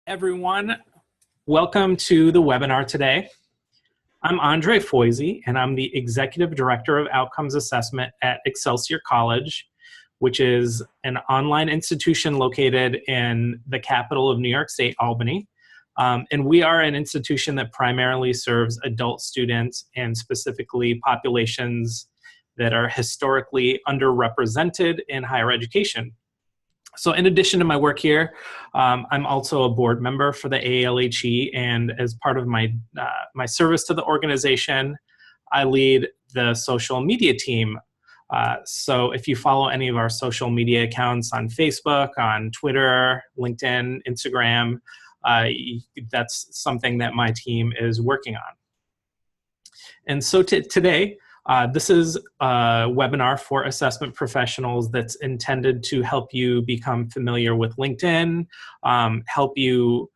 Everyone, welcome to the webinar today. I'm Andre Foisy, and I'm the Executive Director of Outcomes Assessment at Excelsior College, which is an online institution located in the capital of New York State, Albany. And we are an institution that primarily serves adult students and specifically populations that are historically underrepresented in higher education. So in addition to my work here, I'm also a board member for the AALHE, and as part of my service to the organization, I lead the social media team. So if you follow any of our social media accounts on Facebook, on Twitter, LinkedIn, Instagram, that's something that my team is working on. And so today, this is a webinar for assessment professionals that's intended to help you become familiar with LinkedIn, help you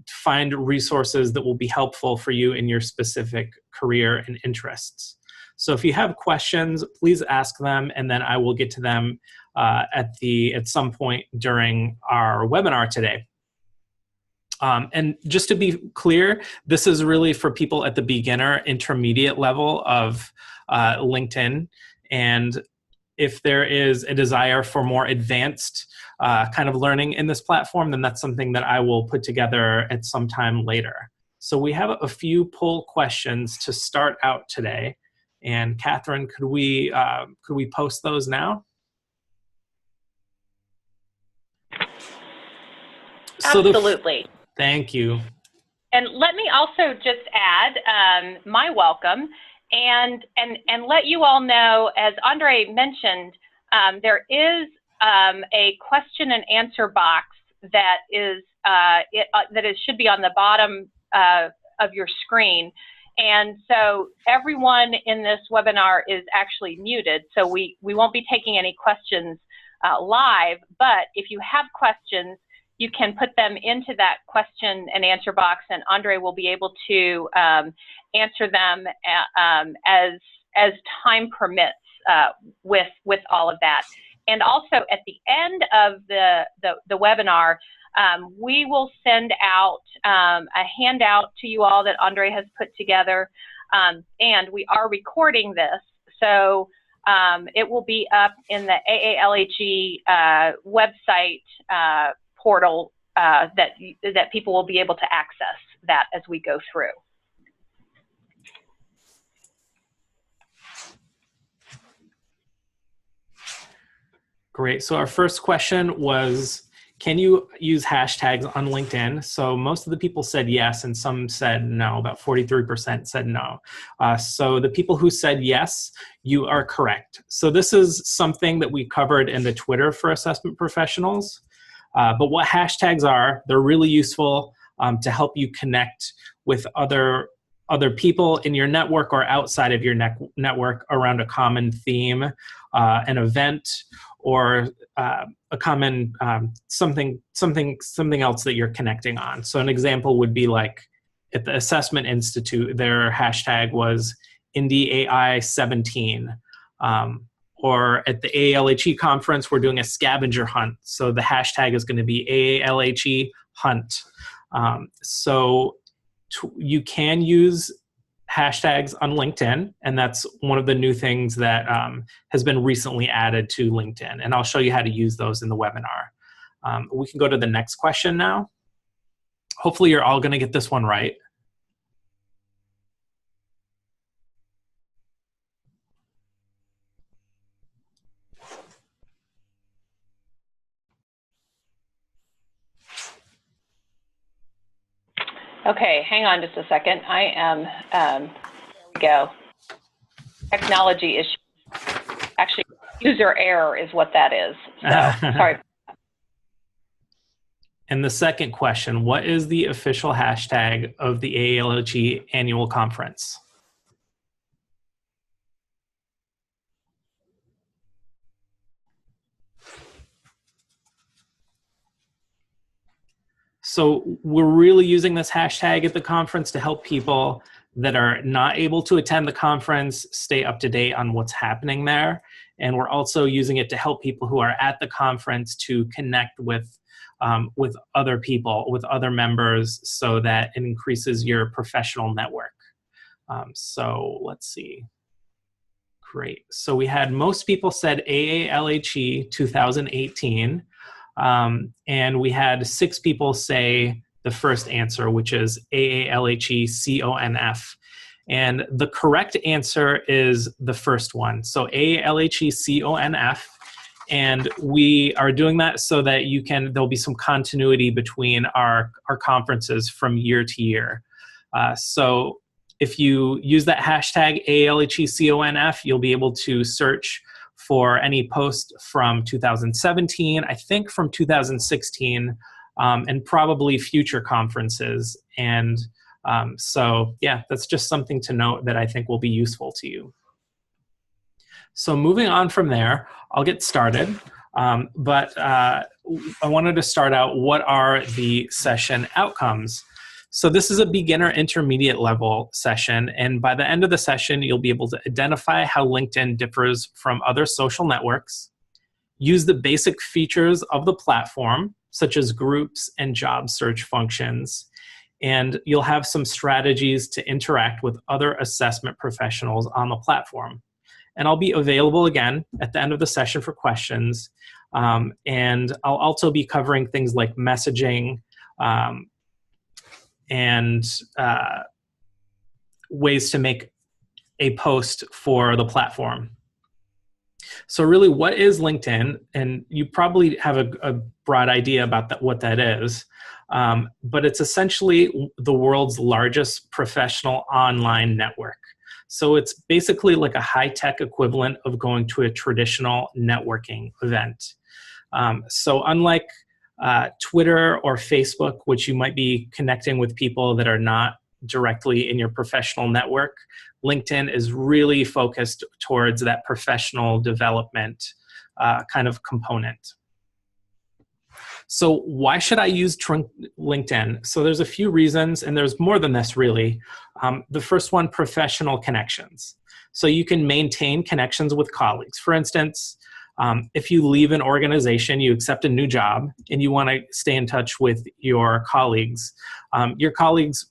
find resources that will be helpful for you in your specific career and interests. So if you have questions, please ask them, and then I will get to them at some point during our webinar today. And just to be clear, this is really for people at the beginner, intermediate level of LinkedIn. And if there is a desire for more advanced kind of learning in this platform, then that's something that I will put together at some time later. So we have a few poll questions to start out today. And Catherine, could we post those now? Absolutely. Thank you. And let me also just add my welcome and let you all know, as Andre mentioned, there is a question and answer box that should be on the bottom of your screen. And so everyone in this webinar is actually muted, so we won't be taking any questions live, but if you have questions, you can put them into that question and answer box, and Andre will be able to answer them as time permits with all of that. And also at the end of the webinar, we will send out a handout to you all that Andre has put together, and we are recording this, so it will be up in the AALHE website portal that people will be able to access that as we go through. Great. So our first question was, can you use hashtags on LinkedIn? So most of the people said yes, and some said no. About 43% said no. So the people who said yes, you are correct. So this is something that we covered in the Twitter for assessment professionals. But what hashtags are, they're really useful to help you connect with other people in your network or outside of your network around a common theme, an event, or a common something else that you're connecting on. So an example would be like at the Assessment Institute, their hashtag was IndieAI17. Or at the AALHE conference, we're doing a scavenger hunt. So the hashtag is going to be AALHE hunt. So you can use hashtags on LinkedIn, and that's one of the new things that has been recently added to LinkedIn. And I'll show you how to use those in the webinar. We can go to the next question now. Hopefully you're all going to get this one right. Okay, hang on just a second. I am, there we go. Technology issue. Actually, user error is what that is. So, sorry. And the second question, what is the official hashtag of the AALHE annual conference? So we're really using this hashtag at the conference to help people that are not able to attend the conference stay up to date on what's happening there. And we're also using it to help people who are at the conference to connect with with other people, with other members, so that it increases your professional network. So let's see. Great. So we had most people said AALHE 2018, and we had 6 people say the first answer, which is AALHE CONF. And the correct answer is the first one. So AALHE CONF. And we are doing that so that there'll be some continuity between our conferences from year to year. So if you use that hashtag AALHECONF, you'll be able to search for any post from 2017, I think from 2016, and probably future conferences. And so yeah, that's just something to note that I think will be useful to you. So moving on from there, I'll get started. But I wanted to start out, what are the session outcomes? So this is a beginner intermediate level session. And by the end of the session, you'll be able to identify how LinkedIn differs from other social networks, use the basic features of the platform, such as groups and job search functions. And you'll have some strategies to interact with other assessment professionals on the platform. And I'll be available again at the end of the session for questions. And I'll also be covering things like messaging and ways to make a post for the platform. So really, what is LinkedIn? And you probably have a broad idea about what that is. But it's essentially the world's largest professional online network. So it's basically like a high-tech equivalent of going to a traditional networking event. So unlike Twitter or Facebook, which you might be connecting with people that are not directly in your professional network, LinkedIn is really focused towards that professional development kind of component. So why should I use LinkedIn? So there's a few reasons, and there's more than this really. The first one, professional connections. So you can maintain connections with colleagues. For instance, if you leave an organization, you accept a new job, and you want to stay in touch with your colleagues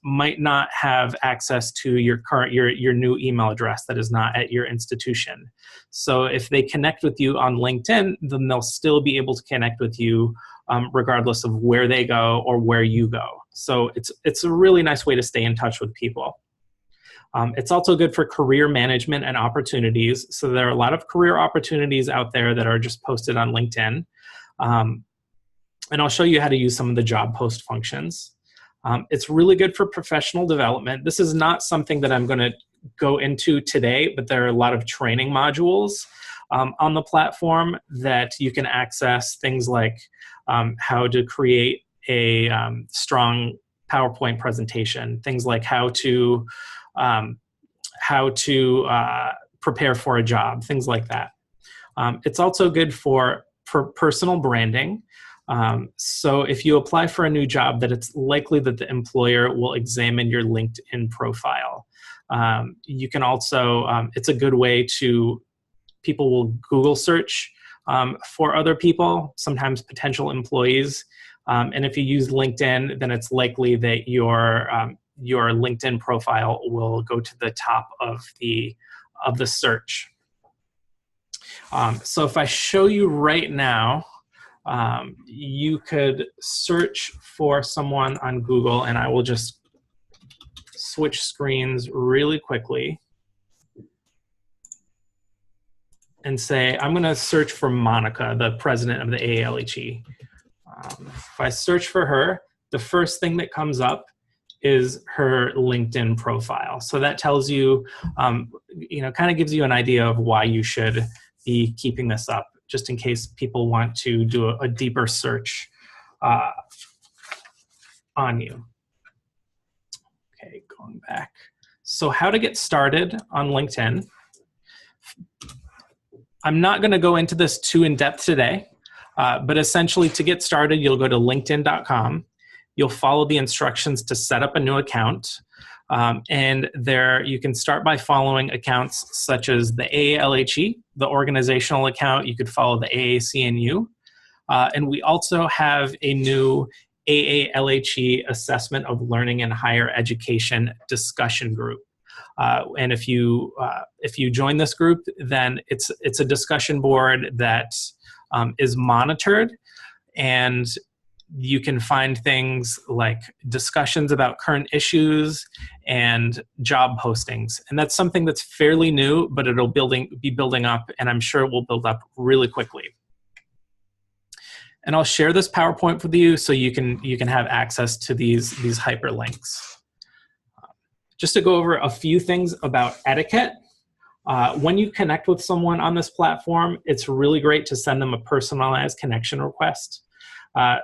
might not have access to your new email address that is not at your institution. So if they connect with you on LinkedIn, then they'll still be able to connect with you regardless of where they go or where you go. So it's a really nice way to stay in touch with people. It's also good for career management and opportunities. So there are a lot of career opportunities out there that are just posted on LinkedIn. And I'll show you how to use some of the job post functions. It's really good for professional development. This is not something that I'm going to go into today, but there are a lot of training modules on the platform that you can access, things like how to create a strong PowerPoint presentation, things like how to prepare for a job, things like that. It's also good for personal branding. So if you apply for a new job, that it's likely that the employer will examine your LinkedIn profile. You can also, it's a good way people will Google search for other people, sometimes potential employees. And if you use LinkedIn, then it's likely that your LinkedIn profile will go to the top of the search. So if I show you right now, you could search for someone on Google, and I will just switch screens really quickly and say, I'm going to search for Monica, the president of the AALHE. If I search for her, the first thing that comes up is her LinkedIn profile. So that tells you, kind of gives you an idea of why you should be keeping this up, just in case people want to do a deeper search on you. Okay, going back. So how to get started on LinkedIn. I'm not going to go into this too in depth today, but essentially to get started, you'll go to linkedin.com. You'll follow the instructions to set up a new account. And there you can start by following accounts such as the AALHE, the organizational account. You could follow the AACNU. And we also have a new AALHE Assessment of Learning in Higher Education discussion group. And if you join this group, then it's a discussion board that is monitored, and you can find things like discussions about current issues and job postings. And that's something that's fairly new, but it'll be building up, and I'm sure it will build up really quickly. And I'll share this PowerPoint with you so you can have access to these hyperlinks. Just to go over a few things about etiquette. When you connect with someone on this platform, it's really great to send them a personalized connection request.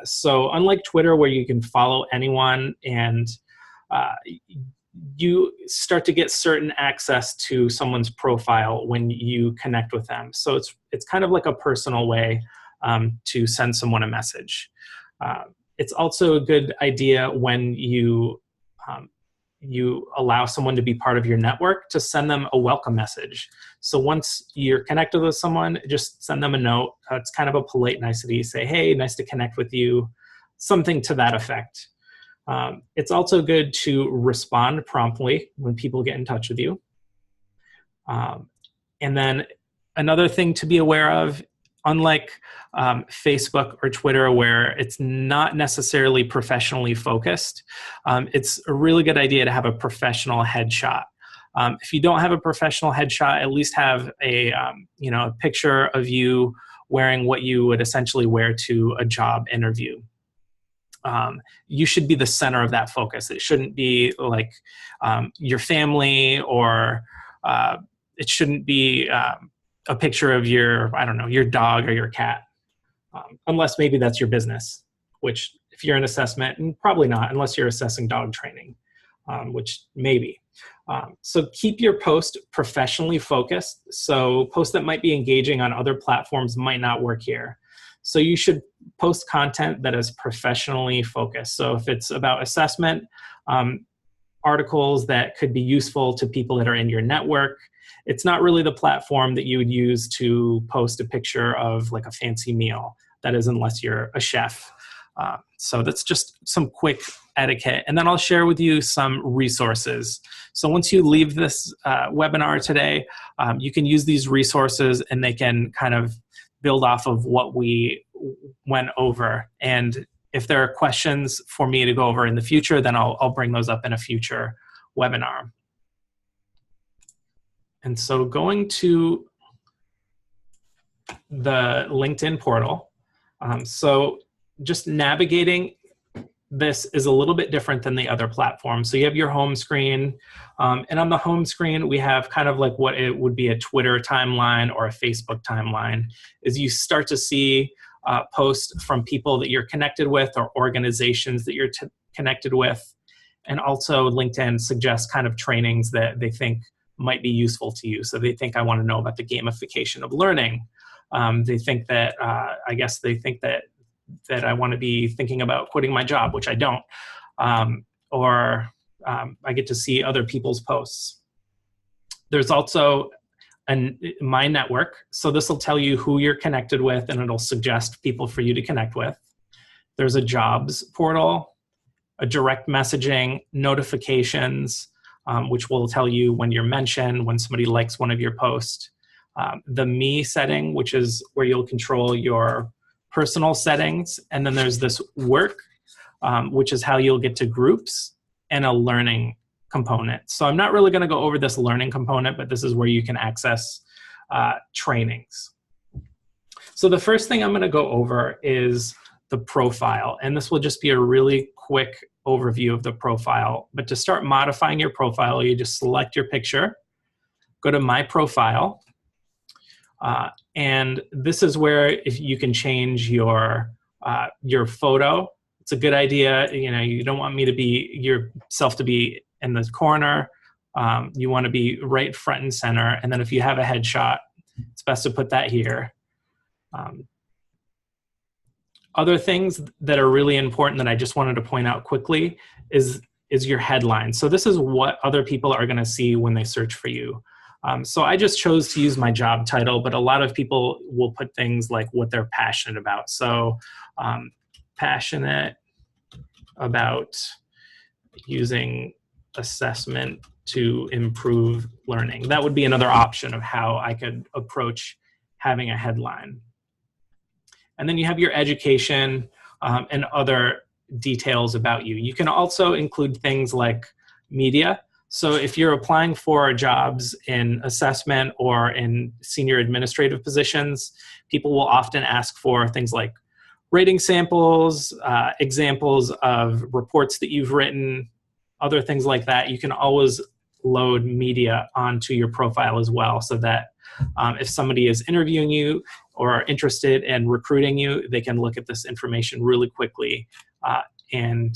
So unlike Twitter, where you can follow anyone and you start to get certain access to someone's profile when you connect with them. So it's kind of like a personal way to send someone a message. It's also a good idea when you allow someone to be part of your network to send them a welcome message. So once you're connected with someone, just send them a note. It's kind of a polite nicety. Say, hey, nice to connect with you, something to that effect. It's also good to respond promptly when people get in touch with you. And then another thing to be aware of, unlike Facebook or Twitter, where it's not necessarily professionally focused, it's a really good idea to have a professional headshot. If you don't have a professional headshot, at least have a picture of you wearing what you would essentially wear to a job interview. You should be the center of that focus. It shouldn't be like your family, or it shouldn't be a picture of your dog or your cat, unless maybe that's your business, which if you're in assessment, and probably not, unless you're assessing dog training, which maybe. So keep your post professionally focused. So posts that might be engaging on other platforms might not work here. So you should post content that is professionally focused. So if it's about assessment, articles that could be useful to people that are in your network. It's not really the platform that you would use to post a picture of like a fancy meal. That is, unless you're a chef. So that's just some quick etiquette. And then I'll share with you some resources. So once you leave this webinar today, you can use these resources, and they can kind of build off of what we went over. And if there are questions for me to go over in the future, then I'll bring those up in a future webinar. And so going to the LinkedIn portal, so just navigating this is a little bit different than the other platforms. So you have your home screen, and on the home screen, we have kind of like what it would be a Twitter timeline or a Facebook timeline, is you start to see posts from people that you're connected with or organizations that you're connected with. And also LinkedIn suggests kind of trainings that they think might be useful to you. So they think, I want to know about the gamification of learning. They think that, that I want to be thinking about quitting my job, which I don't. Or I get to see other people's posts. There's also my network. So this will tell you who you're connected with, and it'll suggest people for you to connect with. There's a jobs portal, a direct messaging, notifications, which will tell you when you're mentioned, when somebody likes one of your posts. The me setting, which is where you'll control your personal settings. And then there's this work, which is how you'll get to groups, and a learning component. So I'm not really going to go over this learning component, but this is where you can access trainings. So the first thing I'm going to go over is the profile. And this will just be a really quick overview of the profile. But to start modifying your profile, you just select your picture, go to My Profile, and this is where if you can change your photo. It's a good idea. You don't want yourself to be in the corner. You want to be right front and center. And then if you have a headshot, it's best to put that here. Other things that are really important that I just wanted to point out quickly is your headline. So this is what other people are going to see when they search for you. So I just chose to use my job title, but a lot of people will put things like what they're passionate about. So passionate about using assessment to improve learning. That would be another option of how I could approach having a headline. And then you have your education and other details about you. You can also include things like media. So if you're applying for jobs in assessment or in senior administrative positions, people will often ask for things like rating samples, examples of reports that you've written, other things like that. You can always load media onto your profile as well, so that if somebody is interviewing you or are interested in recruiting you, they can look at this information really quickly and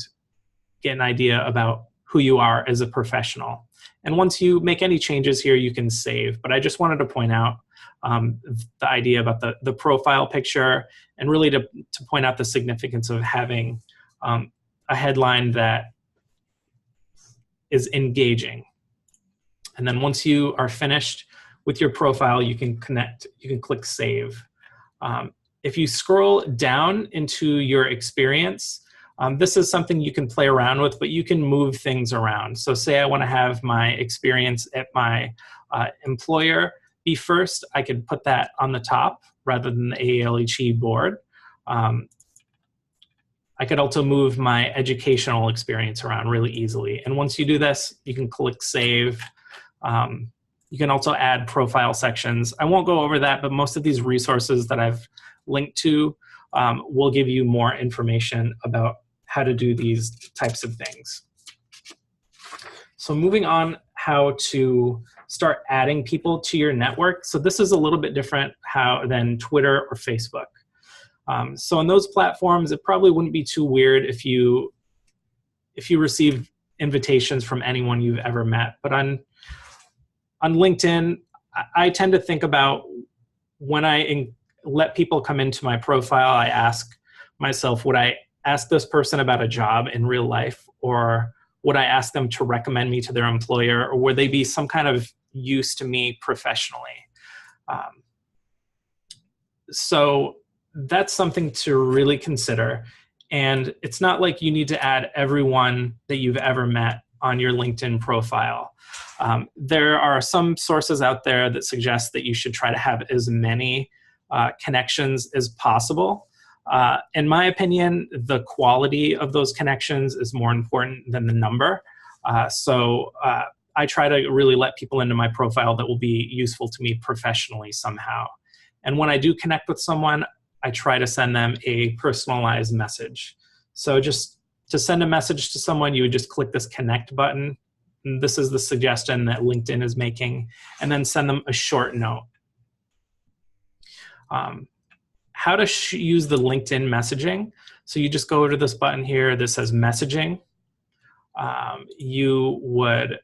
get an idea about who you are as a professional. And once you make any changes here, you can save. But I just wanted to point out the idea about the profile picture, and really to point out the significance of having a headline that is engaging. And then once you are finished with your profile, you can click save. If you scroll down into your experience, this is something you can play around with, but you can move things around. So say I want to have my experience at my employer be first, I could put that on the top rather than the AALHE board. I could also move my educational experience around really easily. And once you do this, you can click save. You can also add profile sections. I won't go over that, but most of these resources that I've linked to will give you more information about how to do these types of things. So moving on, how to start adding people to your network. So this is a little bit different than Twitter or Facebook. So on those platforms, it probably wouldn't be too weird if you receive invitations from anyone you've ever met. But on LinkedIn, I tend to think about when I let people come into my profile, I ask myself, would I ask this person about a job in real life, or would I ask them to recommend me to their employer, or would they be some kind of use to me professionally? So that's something to really consider. And it's not like you need to add everyone that you've ever met on your LinkedIn profile. There are some sources out there that suggest that you should try to have as many connections as possible. In my opinion, the quality of those connections is more important than the number. So I try to really let people into my profile that will be useful to me professionally somehow. And when I do connect with someone, I try to send them a personalized message. So just to send a message to someone, you would just click this connect button. And this is the suggestion that LinkedIn is making, and then send them a short note. How to use the LinkedIn messaging. So you just go to this button here that says messaging. You would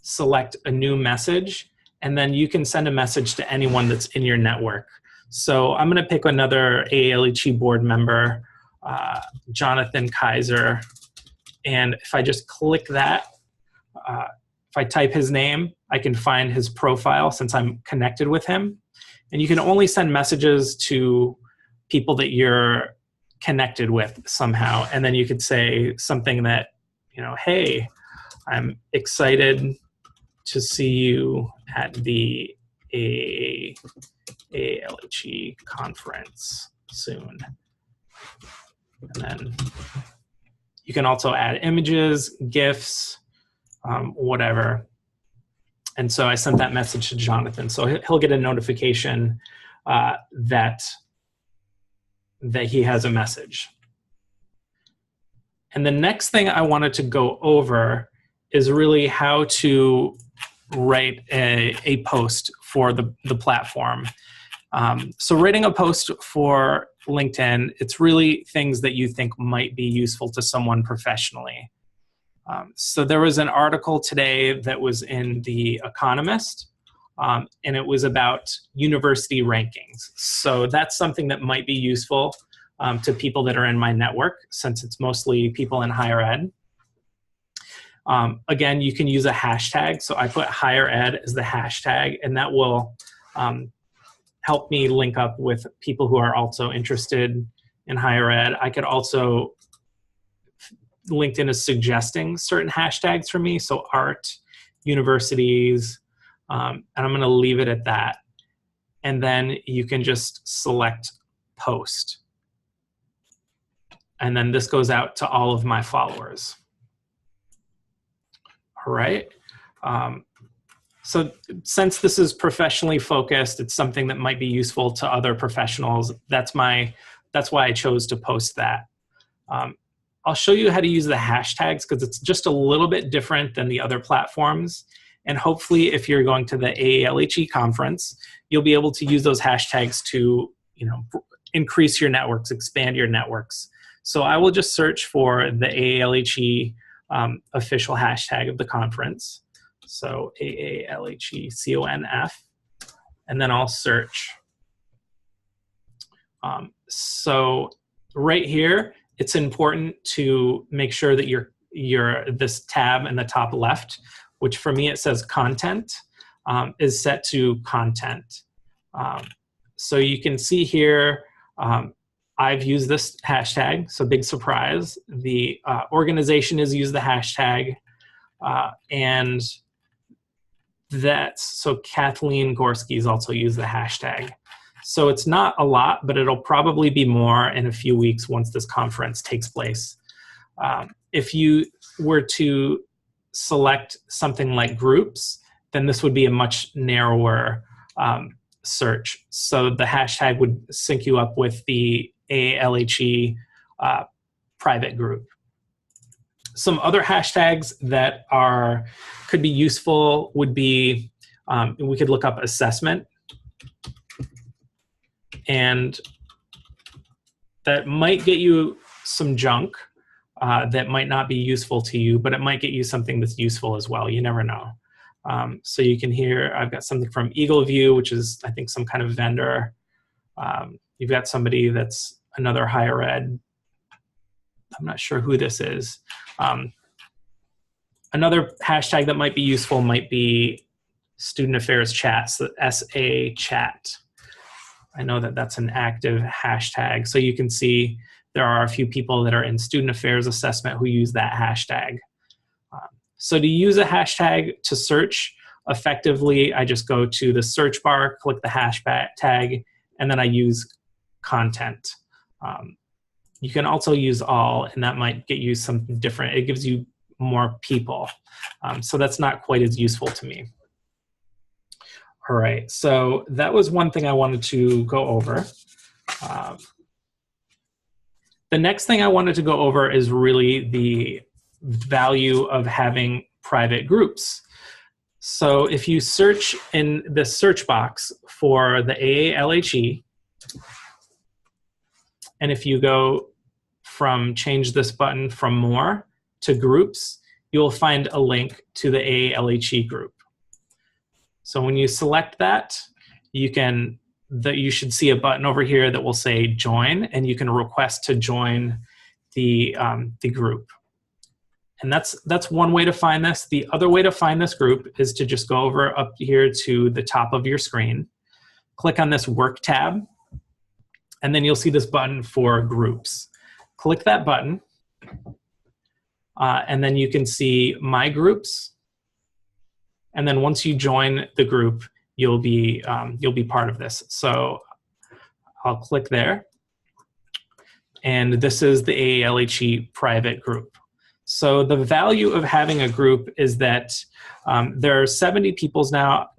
select a new message, and then you can send a message to anyone that's in your network. So I'm going to pick another AALHE board member, Jonathan Kaiser. And if I just click that, if I type his name, I can find his profile since I'm connected with him. And you can only send messages to people that you're connected with somehow. And then you could say something that, hey, I'm excited to see you at the AALHE conference soon. And then you can also add images, GIFs, whatever. And so I sent that message to Jonathan. So he'll get a notification that he has a message. And the next thing I wanted to go over is really how to write a post for the platform. So writing a post for LinkedIn, it's really things that you think might be useful to someone professionally. So there was an article today that was in The Economist, and it was about university rankings. So that's something that might be useful to people that are in my network, since it's mostly people in higher ed. Again, you can use a hashtag. So I put higher ed as the hashtag, and that will help me link up with people who are also interested in higher ed. I could also, LinkedIn is suggesting certain hashtags for me. So art, universities, and I'm going to leave it at that. And then you can just select post. And then this goes out to all of my followers. All right. So since this is professionally focused, it's something that might be useful to other professionals. That's why I chose to post that. I'll show you how to use the hashtags because it's just a little bit different than the other platforms. And hopefully if you're going to the AALHE conference, you'll be able to use those hashtags to, increase your networks, expand your networks. So I will just search for the AALHE official hashtag of the conference. So AALHECONF, and then I'll search. So right here, it's important to make sure that this tab in the top left, which for me it says content, is set to content. So you can see here, I've used this hashtag, so big surprise. The organization has used the hashtag, and so Kathleen Gorski's also used the hashtag. So it's not a lot, but it'll probably be more in a few weeks once this conference takes place. If you were to select something like groups, then this would be a much narrower search. So the hashtag would sync you up with the AALHE private group. Some other hashtags that could be useful would be, we could look up assessment, and that might get you some junk that might not be useful to you, but it might get you something that's useful as well. You never know. So you can hear, I've got something from Eagle View, which is, I think, some kind of vendor. You've got somebody that's another higher ed. I'm not sure who this is. Another hashtag that might be useful might be Student Affairs Chat, so SA Chat. I know that that's an active hashtag. So you can see there are a few people that are in Student Affairs Assessment who use that hashtag. So to use a hashtag to search effectively, I just go to the search bar, click the hashtag, and then I use content. You can also use all, and that might get you something different. It gives you more people. So that's not quite as useful to me. All right, so that was one thing I wanted to go over. The next thing I wanted to go over is really the value of having private groups. So if you search in the search box for the AALHE, and if you go change this button from more to groups, you'll find a link to the AALHE group. So when you select that, you should see a button over here that will say join, and you can request to join the group. And that's one way to find this. The other way to find this group is to just go over up here to the top of your screen, click on this work tab, and then you'll see this button for groups. Click that button, and then you can see my groups. And then once you join the group, you'll be part of this. So I'll click there, and this is the AALHE private group. So the value of having a group is that there are 70 people now.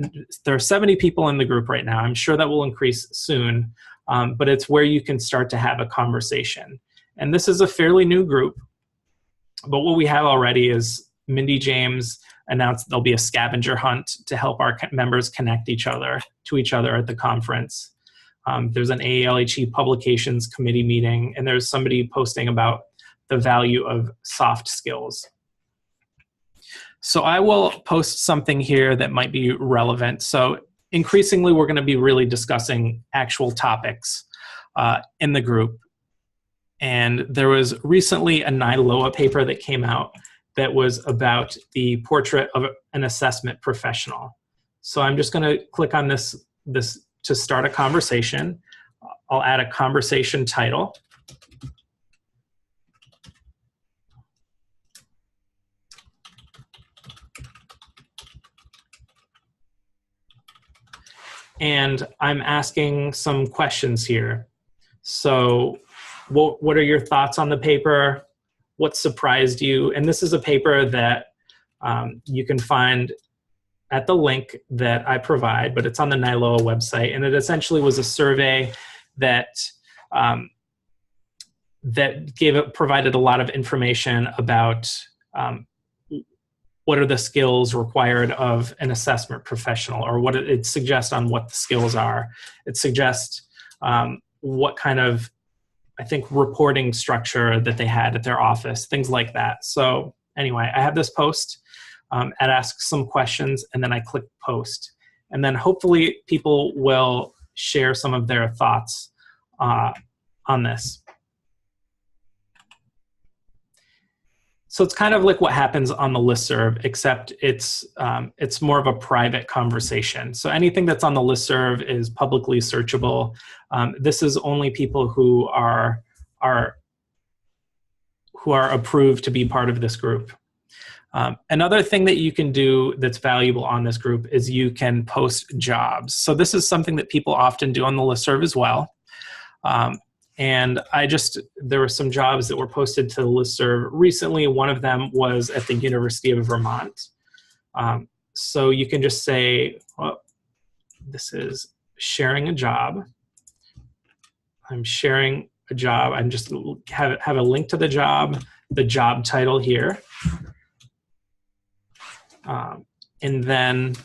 There are 70 people in the group right now. I'm sure that will increase soon, but it's where you can start to have a conversation. And this is a fairly new group, but what we have already is Mindy James announced there'll be a scavenger hunt to help our members connect to each other at the conference. There's an AALHE Publications Committee meeting, and there's somebody posting about the value of soft skills. So I will post something here that might be relevant. So increasingly, we're going to be really discussing actual topics in the group. And there was recently a NILOA paper that came out that was about the portrait of an assessment professional. So I'm just going to click on this to start a conversation. I'll add a conversation title. And I'm asking some questions here. So what are your thoughts on the paper? What surprised you? And this is a paper that you can find at the link that I provide, but it's on the NILOA website. And it essentially was a survey that provided a lot of information about what are the skills required of an assessment professional, or what it suggests on what the skills are. It suggests what kind of, I think, reporting structure that they had at their office, things like that. So anyway, I have this post. It asks some questions, and then I click post. And then hopefully people will share some of their thoughts on this. So it's kind of like what happens on the listserv, except it's more of a private conversation. So anything that's on the listserv is publicly searchable. This is only people who are approved to be part of this group. Another thing that you can do that's valuable on this group is you can post jobs. So this is something that people often do on the listserv as well. And there were some jobs that were posted to the listserv recently. One of them was at the University of Vermont. So you can just say, well, this is sharing a job. I'm sharing a job. I'm just have a link to the job title here. And then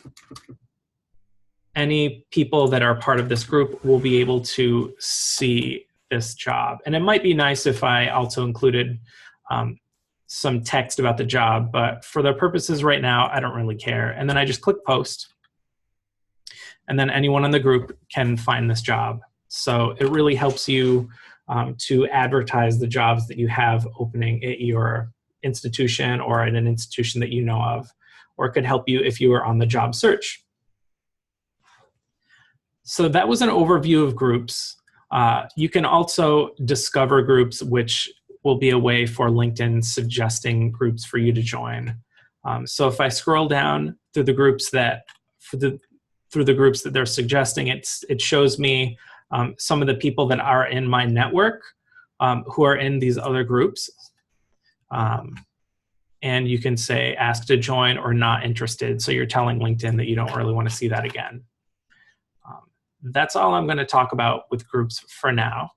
any people that are part of this group will be able to see this job. And it might be nice if I also included some text about the job, but for the purposes right now, I don't really care. And then I just click post. And then anyone in the group can find this job. So it really helps you to advertise the jobs that you have opening at your institution or at an institution that you know of, or it could help you if you are on the job search. So that was an overview of groups. You can also discover groups, which will be a way for LinkedIn suggesting groups for you to join. So if I scroll down through the groups that they're suggesting, it shows me some of the people that are in my network who are in these other groups. And you can say ask to join or not interested. So you're telling LinkedIn that you don't really want to see that again. That's all I'm going to talk about with groups for now.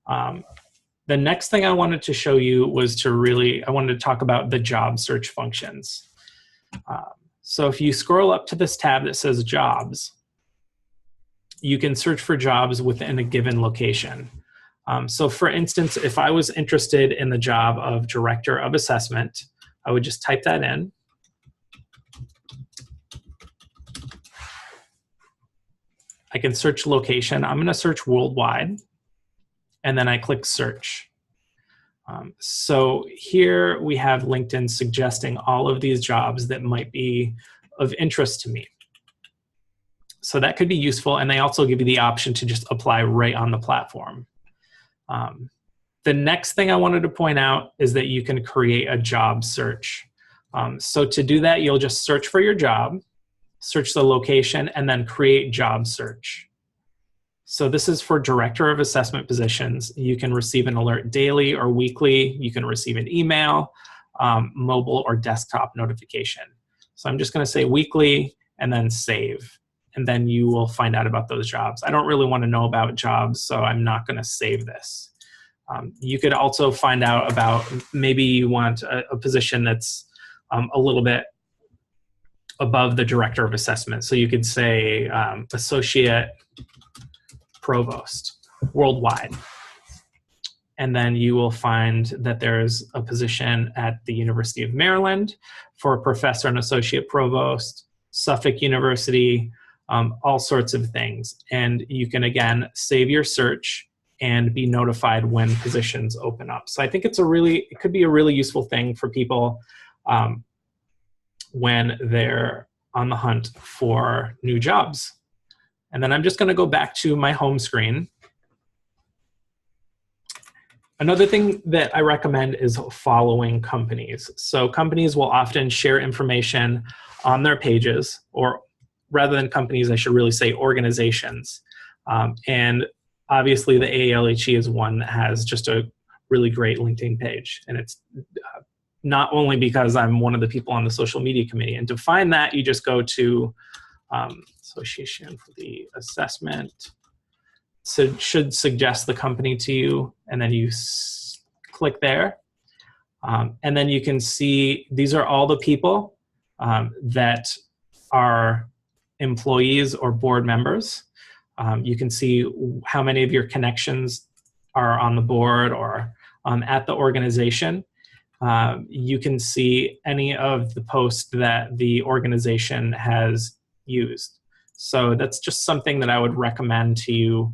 The next thing I wanted to show you was I wanted to talk about the job search functions. So if you scroll up to this tab that says jobs, you can search for jobs within a given location. So for instance, if I was interested in the job of Director of Assessment, I would just type that in. I can search location. I'm going to search worldwide, and then I click search. So here we have LinkedIn suggesting all of these jobs that might be of interest to me. So that could be useful, and they also give you the option to just apply right on the platform. The next thing I wanted to point out is that you can create a job search. So to do that, you'll just search for your job, search the location, and then create job search. So this is for Director of Assessment positions. You can receive an alert daily or weekly. You can receive an email, mobile or desktop notification. So I'm just going to say weekly and then save. And then you will find out about those jobs. I don't really want to know about jobs, so I'm not going to save this. You could also find out about, maybe you want a position that's a little bit above the Director of Assessment. So you could say Associate Provost worldwide. And then you will find that there's a position at the University of Maryland for a Professor and Associate Provost, Suffolk University, all sorts of things. And you can, again, save your search and be notified when positions open up. So I think it could be a really useful thing for people when they're on the hunt for new jobs. And then I'm just going to go back to my home screen. Another thing that I recommend is following companies. So companies will often share information on their pages, or rather than companies, I should really say organizations. And obviously the AALHE is one that has just a really great LinkedIn page. And it's not only because I'm one of the people on the social media committee. And to find that, you just go to Association for the Assessment. So it should suggest the company to you, and then you click there. And then you can see these are all the people that are employees or board members. You can see how many of your connections are on the board or at the organization. You can see any of the posts that the organization has used. So that's just something that I would recommend to you.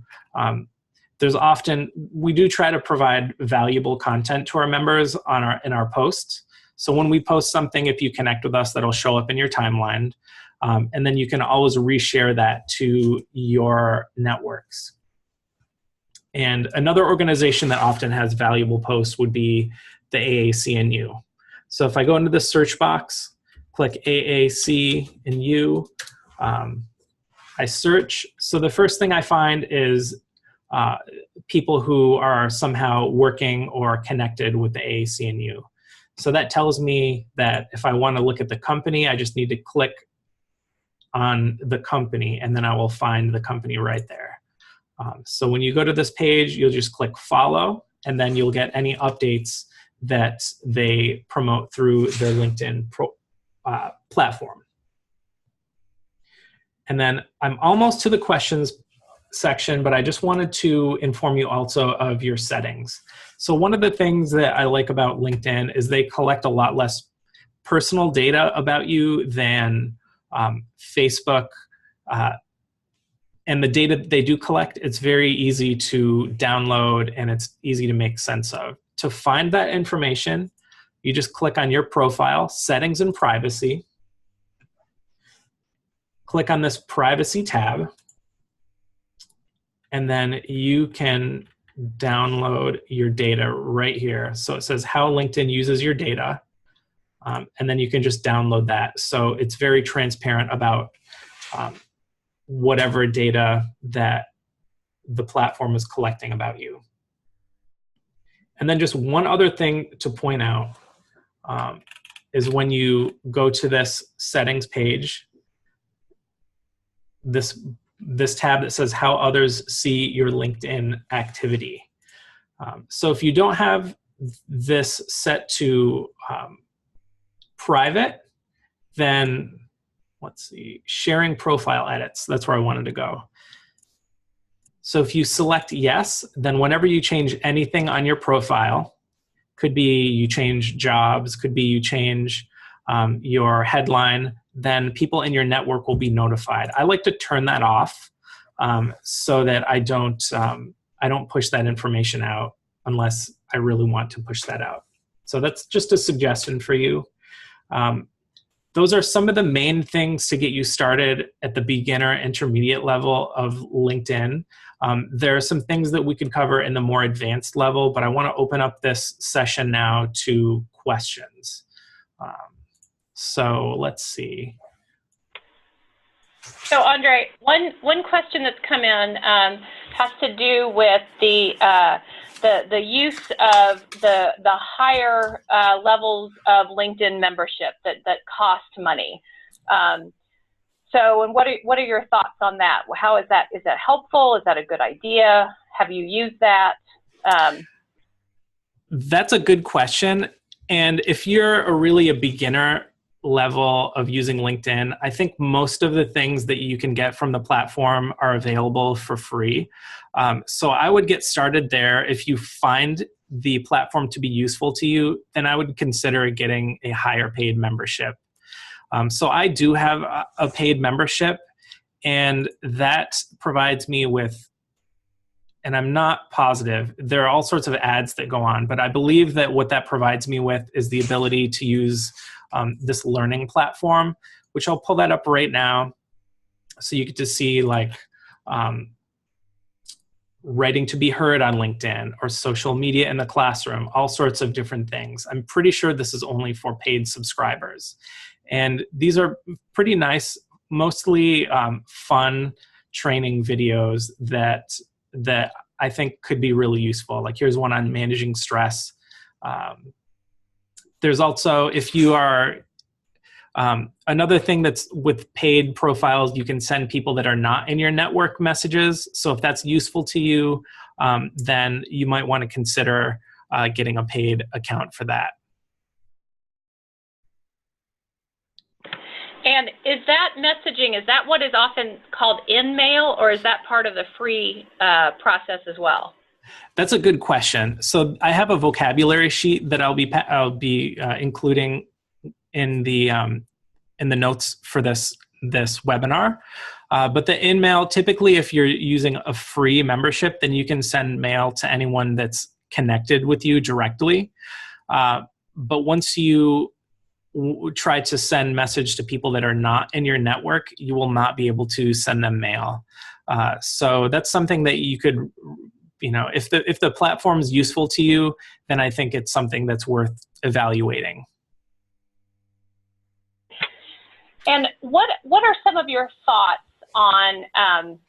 We do try to provide valuable content to our members in our posts. So when we post something, if you connect with us, that'll show up in your timeline. And then you can always reshare that to your networks. And another organization that often has valuable posts would be the AAC&U. So if I go into the search box, click AAC&U, I search. So the first thing I find is people who are somehow working or connected with the AAC&U. So that tells me that if I want to look at the company, I just need to click on the company, and then I will find the company right there. So when you go to this page, you'll just click follow, and then you'll get any updates that they promote through their LinkedIn platform. And then I'm almost to the questions section, but I just wanted to inform you also of your settings. So one of the things that I like about LinkedIn is they collect a lot less personal data about you than Facebook. And the data that they do collect, it's very easy to download and it's easy to make sense of. To find that information, you just click on your profile, settings and privacy. Click on this privacy tab, and then you can download your data right here. So it says how LinkedIn uses your data, and then you can just download that. So it's very transparent about whatever data that the platform is collecting about you. And then just one other thing to point out is when you go to this settings page, this tab that says how others see your LinkedIn activity. So if you don't have this set to private, then let's see, sharing profile edits, that's where I wanted to go. So if you select yes, then whenever you change anything on your profile, could be you change jobs, could be you change your headline, then people in your network will be notified. I like to turn that off so that I don't push that information out unless I really want to push that out. So that's just a suggestion for you. Those are some of the main things to get you started at the beginner intermediate level of LinkedIn. There are some things that we could cover in the more advanced level, but I want to open up this session now to questions. So let's see. So Andre, one question that's come in has to do with the use of the higher levels of LinkedIn membership that cost money. So, and what are your thoughts on that? How is that helpful? Is that a good idea? Have you used that? That's a good question. And if you're really a beginner level of using LinkedIn, I think most of the things that you can get from the platform are available for free. So I would get started there. If you find the platform to be useful to you, then I would consider getting a higher paid membership. So I do have a paid membership, and that provides me with, and I'm not positive, there are all sorts of ads that go on, but I believe that what that provides me with is the ability to use this learning platform, which I'll pull that up right now. So you get to see like writing to be heard on LinkedIn or social media in the classroom, all sorts of different things. I'm pretty sure this is only for paid subscribers. And these are pretty nice, mostly fun training videos that I think could be really useful. Like here's one on managing stress. There's also, if you are, another thing that's with paid profiles, you can send people that are not in your network messages. So if that's useful to you, then you might want to consider getting a paid account for that. And is that messaging, is that what is often called in-mail, or is that part of the free process as well? That's a good question. So I have a vocabulary sheet that I'll be including in the notes for this webinar. But the in-mail, typically if you're using a free membership, then you can send mail to anyone that's connected with you directly. But once you try to send message to people that are not in your network, you will not be able to send them mail. So that's something that you could, if the platform is useful to you, then I think it's something that's worth evaluating. And what are some of your thoughts on,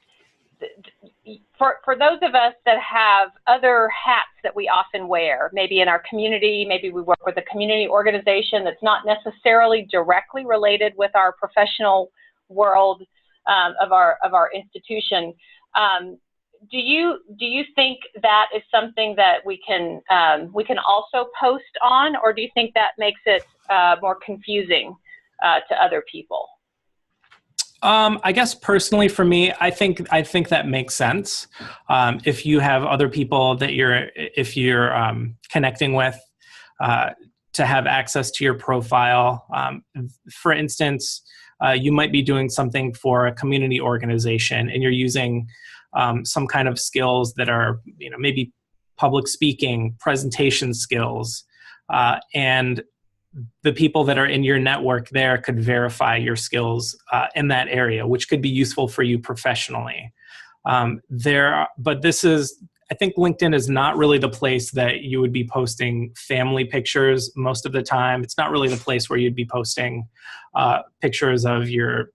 for those of us that have other hats that we often wear, maybe in our community, maybe we work with a community organization that's not necessarily directly related with our professional world of our institution. Do you think that is something that we can also post on, or do you think that makes it more confusing to other people? I guess personally for me, I think that makes sense. If you have other people that you're connecting with, to have access to your profile. For instance, you might be doing something for a community organization, and you're using some kind of skills that are, maybe public speaking, presentation skills, and the people that are in your network there could verify your skills in that area, which could be useful for you professionally. But I think LinkedIn is not really the place that you would be posting family pictures most of the time. It's not really the place where you'd be posting pictures of your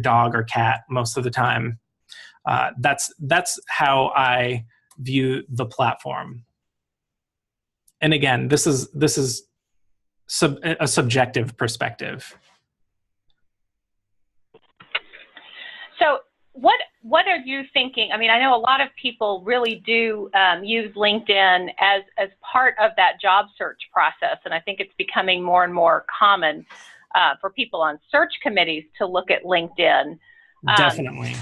dog or cat most of the time. That's how I view the platform. And again, this is a subjective perspective. So what are you thinking? I mean, I know a lot of people really do use LinkedIn as part of that job search process, and I think it's becoming more and more common for people on search committees to look at LinkedIn. Definitely.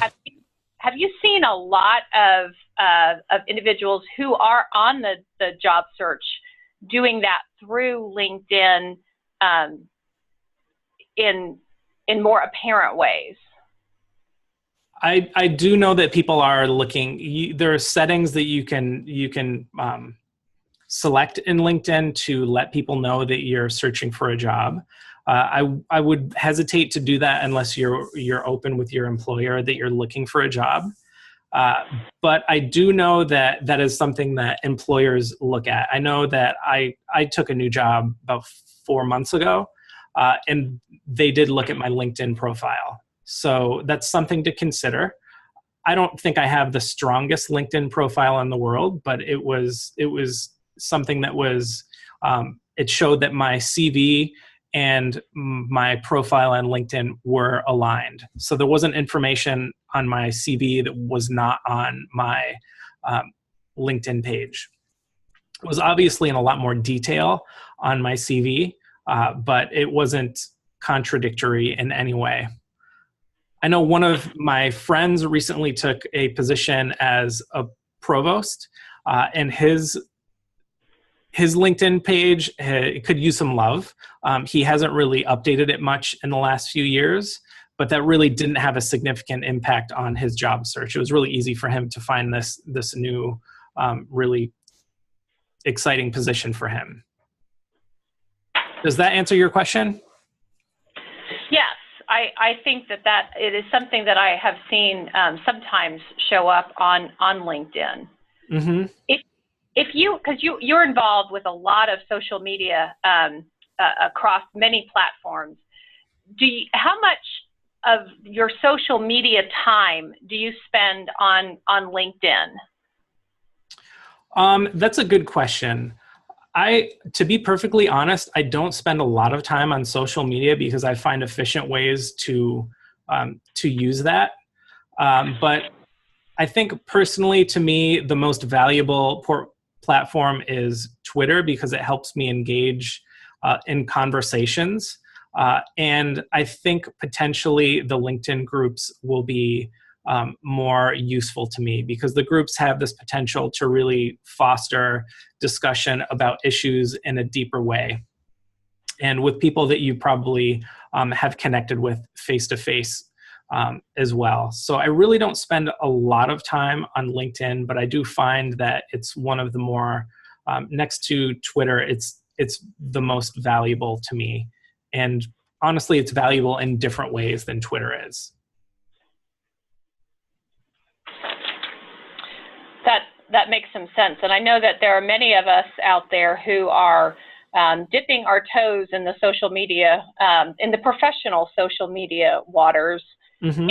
Have you seen a lot of individuals who are on the job search doing that through LinkedIn in more apparent ways? I do know that people are looking. There are settings that you can select in LinkedIn to let people know that you're searching for a job. I would hesitate to do that unless you're open with your employer that you're looking for a job. But I do know that is something that employers look at. I know that I took a new job about 4 months ago, and they did look at my LinkedIn profile. So that's something to consider. I don't think I have the strongest LinkedIn profile in the world, but it was something that was, it showed that my CV and my profile on LinkedIn were aligned. So there wasn't information on my CV that was not on my LinkedIn page. It was obviously in a lot more detail on my CV, but it wasn't contradictory in any way. I know one of my friends recently took a position as a provost, and his LinkedIn page could use some love. He hasn't really updated it much in the last few years, but that really didn't have a significant impact on his job search. It was really easy for him to find this new, really exciting position for him. Does that answer your question? Yes, I think that it is something that I have seen sometimes show up on LinkedIn. Mm-hmm. If because you're involved with a lot of social media across many platforms, how much of your social media time do you spend on LinkedIn? That's a good question. To be perfectly honest, I don't spend a lot of time on social media because I find efficient ways to use that. But I think personally, to me, the most valuable platform is Twitter because it helps me engage in conversations. And I think potentially the LinkedIn groups will be more useful to me because the groups have this potential to really foster discussion about issues in a deeper way. And with people that you probably have connected with face to face as well. So I really don't spend a lot of time on LinkedIn, but I do find that it's one of the more, next to Twitter, it's the most valuable to me. And honestly, it's valuable in different ways than Twitter is. That makes some sense. And I know that there are many of us out there who are dipping our toes in the social media, in the professional social media waters. Mm-hmm.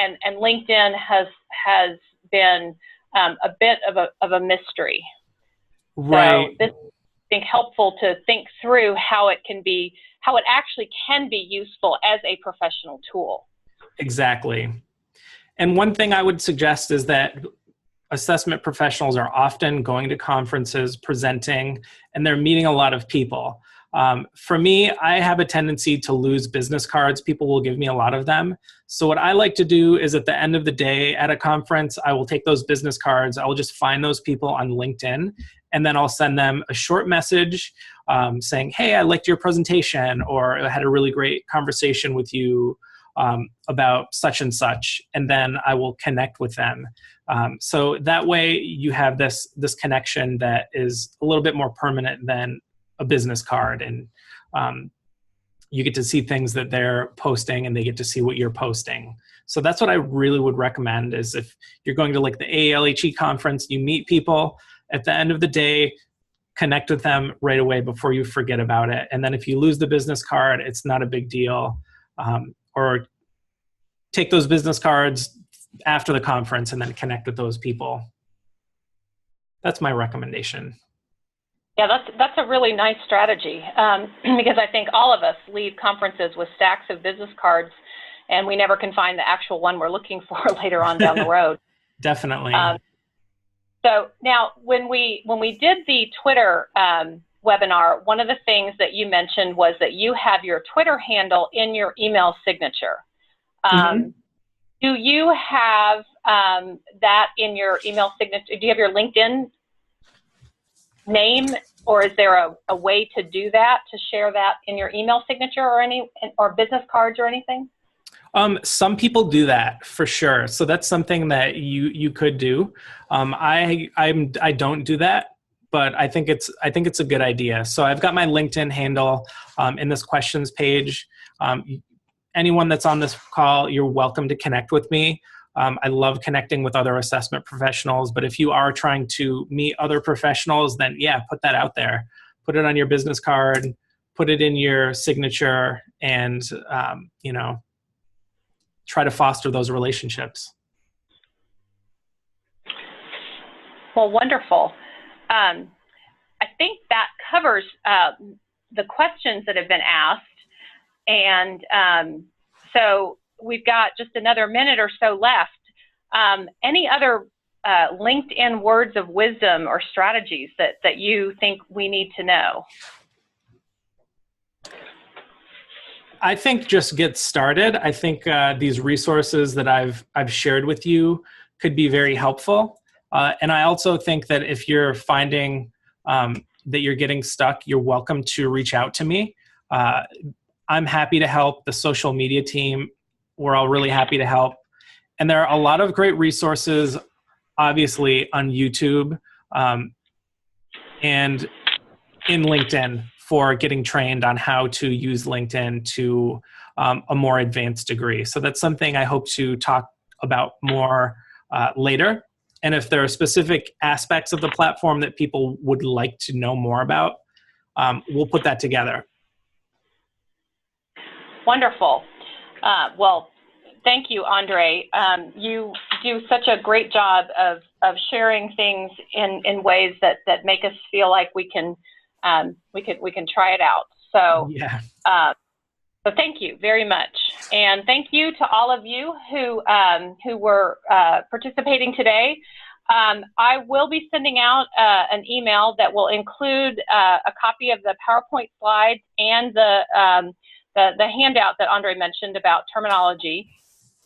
And LinkedIn has been a bit of a mystery. Right. So this is, I think, helpful to think through how it actually can be useful as a professional tool. Exactly. And one thing I would suggest is that assessment professionals are often going to conferences, presenting, and they're meeting a lot of people. For me, I have a tendency to lose business cards. People will give me a lot of them. So what I like to do is at the end of the day at a conference, I will take those business cards. I will just find those people on LinkedIn, and then I'll send them a short message saying, hey, I liked your presentation, or I had a really great conversation with you about such and such, and then I will connect with them. So that way you have this connection that is a little bit more permanent than a business card, and you get to see things that they're posting and they get to see what you're posting. So that's what I really would recommend is if you're going to like the AALHE conference, you meet people at the end of the day, connect with them right away before you forget about it. And then if you lose the business card, it's not a big deal. Or take those business cards after the conference and then connect with those people. That's my recommendation. Yeah, that's a really nice strategy because I think all of us leave conferences with stacks of business cards and we never can find the actual one we're looking for later on down the road. Definitely. So now when we did the Twitter webinar, one of the things that you mentioned was that you have your Twitter handle in your email signature. Do you have that in your email signature? Do you have your LinkedIn name, or is there a way to do that, to share that in your email signature or business cards or anything? Some people do that for sure. So that's something that you could do. I don't do that, but I think it's a good idea. So I've got my LinkedIn handle in this questions page. Anyone that's on this call, you're welcome to connect with me. I love connecting with other assessment professionals, but if you are trying to meet other professionals, then yeah, put that out there. Put it on your business card, put it in your signature, and try to foster those relationships. Well, wonderful. I think that covers the questions that have been asked. And so we've got just another minute or so left. Any other LinkedIn words of wisdom or strategies that you think we need to know? I think just get started. I think these resources that I've shared with you could be very helpful. And I also think that if you're finding that you're getting stuck, you're welcome to reach out to me. I'm happy to help. The social media team, we're all really happy to help. And there are a lot of great resources, obviously, on YouTube and in LinkedIn for getting trained on how to use LinkedIn to a more advanced degree. So that's something I hope to talk about more later. And if there are specific aspects of the platform that people would like to know more about, we'll put that together. Wonderful. Well, thank you, Andre. You do such a great job of sharing things in ways that make us feel like we can try it out. So yeah. So thank you very much, and thank you to all of you who were participating today. I will be sending out an email that will include a copy of the PowerPoint slides and the handout that Andre mentioned about terminology.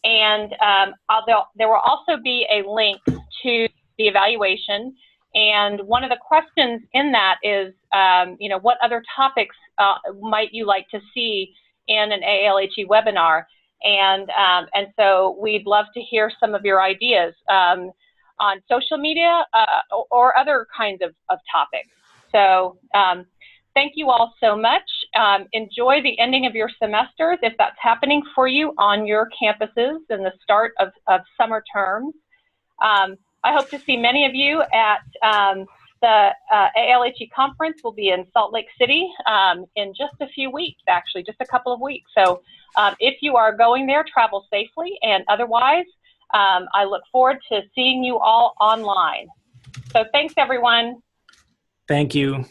And there will also be a link to the evaluation. And one of the questions in that is, what other topics might you like to see in an AALHE webinar? And so we'd love to hear some of your ideas on social media or other kinds of topics. So thank you all so much. Enjoy the ending of your semesters if that's happening for you on your campuses and the start of summer terms. I hope to see many of you at the AALHE conference. Will be in Salt Lake City in just a few weeks, actually, just a couple of weeks. So if you are going there, travel safely, and otherwise, I look forward to seeing you all online. So thanks, everyone. Thank you.